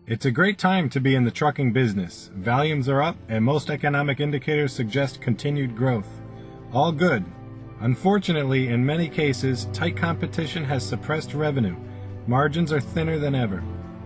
It's a great time to be in the trucking business. Volumes are up and most economic indicators suggest continued growth. All good. Unfortunately, in many cases, tight competition has suppressed revenue. Margins are thinner than ever.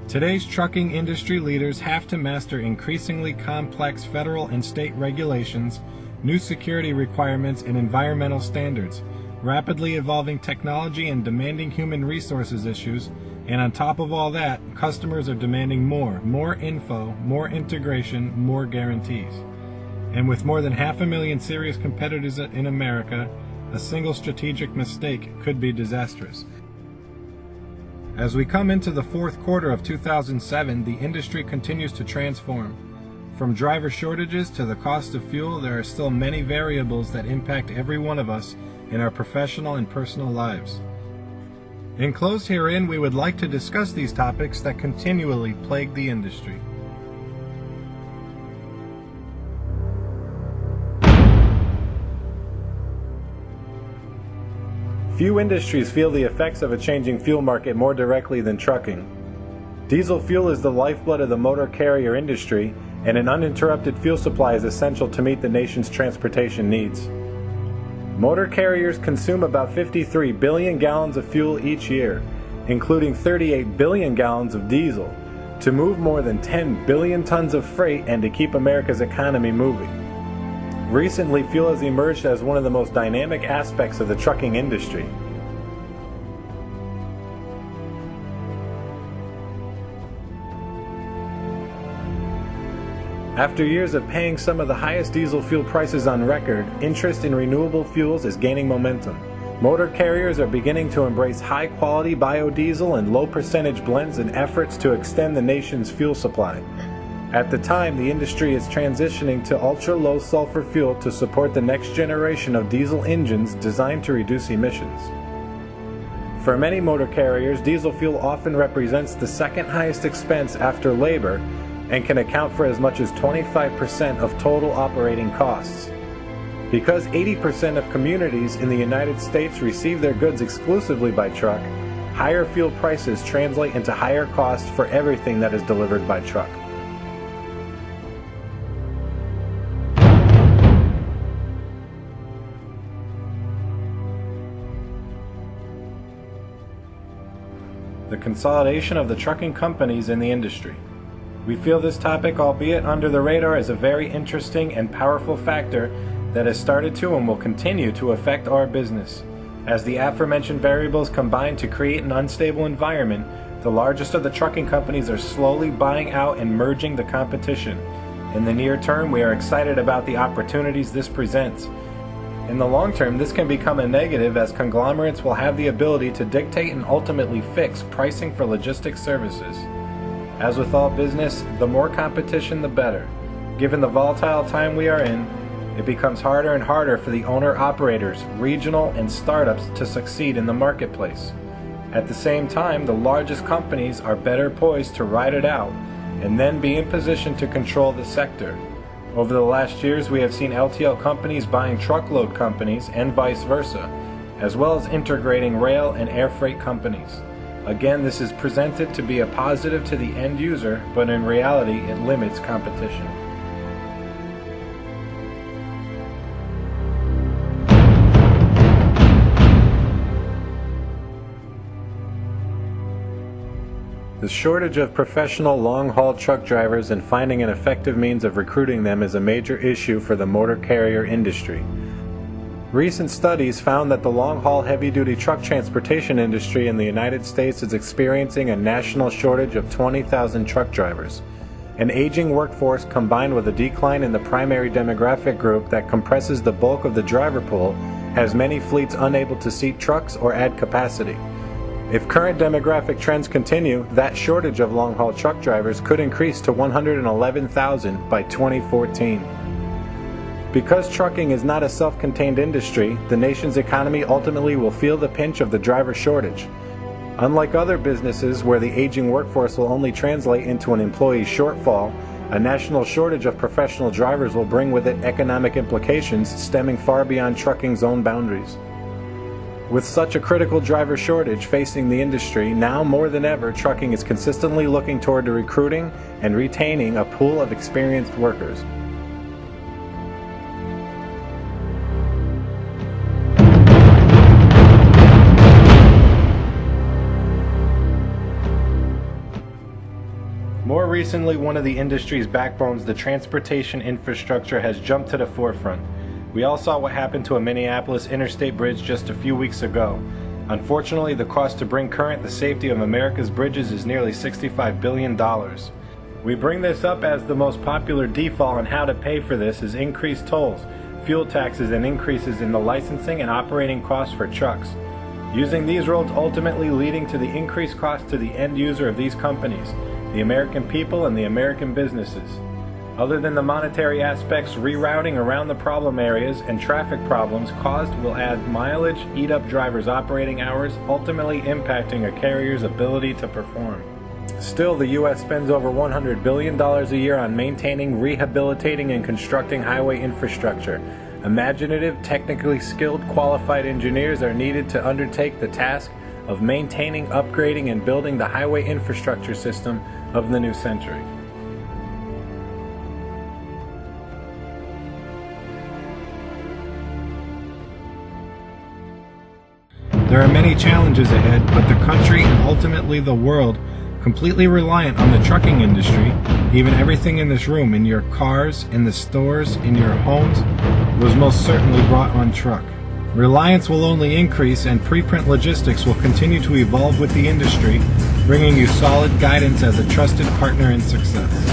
Today's trucking industry leaders have to master increasingly complex federal and state regulations, new security requirements and environmental standards, rapidly evolving technology and demanding human resources issues, and on top of all that, customers are demanding more info, more integration, more guarantees. And with more than 500,000 serious competitors in America, a single strategic mistake could be disastrous. As we come into the fourth quarter of 2007, the industry continues to transform. From driver shortages to the cost of fuel, there are still many variables that impact every one of us in our professional and personal lives. Enclosed herein, we would like to discuss these topics that continually plague the industry. Few industries feel the effects of a changing fuel market more directly than trucking. Diesel fuel is the lifeblood of the motor carrier industry, and an uninterrupted fuel supply is essential to meet the nation's transportation needs. Motor carriers consume about 53 billion gallons of fuel each year, including 38 billion gallons of diesel, to move more than 10 billion tons of freight and to keep America's economy moving. Recently, fuel has emerged as one of the most dynamic aspects of the trucking industry. After years of paying some of the highest diesel fuel prices on record, interest in renewable fuels is gaining momentum. Motor carriers are beginning to embrace high-quality biodiesel and low-percentage blends in efforts to extend the nation's fuel supply. At the time, the industry is transitioning to ultra-low sulfur fuel to support the next generation of diesel engines designed to reduce emissions. For many motor carriers, diesel fuel often represents the second highest expense after labor and can account for as much as 25% of total operating costs. Because 80% of communities in the United States receive their goods exclusively by truck, higher fuel prices translate into higher costs for everything that is delivered by truck. The consolidation of the trucking companies in the industry. We feel this topic, albeit under the radar, is a very interesting and powerful factor that has started to and will continue to affect our business. As the aforementioned variables combine to create an unstable environment, the largest of the trucking companies are slowly buying out and merging the competition. In the near term, we are excited about the opportunities this presents. In the long term, this can become a negative as conglomerates will have the ability to dictate and ultimately fix pricing for logistics services. As with all business, the more competition, the better. Given the volatile time we are in, it becomes harder and harder for the owner-operators, regional, and startups to succeed in the marketplace. At the same time, the largest companies are better poised to ride it out and then be in position to control the sector. Over the last years, we have seen LTL companies buying truckload companies and vice versa, as well as integrating rail and air freight companies. Again, this is presented to be a positive to the end user, but in reality, it limits competition. The shortage of professional long-haul truck drivers and finding an effective means of recruiting them is a major issue for the motor carrier industry. Recent studies found that the long-haul heavy-duty truck transportation industry in the United States is experiencing a national shortage of 20,000 truck drivers. An aging workforce combined with a decline in the primary demographic group that compresses the bulk of the driver pool has many fleets unable to seat trucks or add capacity. If current demographic trends continue, that shortage of long-haul truck drivers could increase to 111,000 by 2014. Because trucking is not a self-contained industry, the nation's economy ultimately will feel the pinch of the driver shortage. Unlike other businesses where the aging workforce will only translate into an employee shortfall, a national shortage of professional drivers will bring with it economic implications stemming far beyond trucking's own boundaries. With such a critical driver shortage facing the industry, now more than ever, trucking is consistently looking toward recruiting and retaining a pool of experienced workers. More recently, one of the industry's backbones, the transportation infrastructure, has jumped to the forefront. We all saw what happened to a Minneapolis interstate bridge just a few weeks ago. Unfortunately, the cost to bring current the safety of America's bridges is nearly $65 billion. We bring this up as the most popular default on how to pay for this is increased tolls, fuel taxes, and increases in the licensing and operating costs for trucks. Using these roads ultimately leading to the increased cost to the end user of these companies, the American people and the American businesses. Other than the monetary aspects, rerouting around the problem areas and traffic problems caused will add mileage, eat up drivers' operating hours, ultimately impacting a carrier's ability to perform. Still, the U.S. spends over $100 billion a year on maintaining, rehabilitating, and constructing highway infrastructure. Imaginative, technically skilled, qualified engineers are needed to undertake the task of maintaining, upgrading, and building the highway infrastructure system of the new century. There are many challenges ahead, but the country and ultimately the world, completely reliant on the trucking industry, even everything in this room, in your cars, in the stores, in your homes, was most certainly brought on truck. Reliance will only increase, and Preprint Logistics will continue to evolve with the industry, bringing you solid guidance as a trusted partner in success.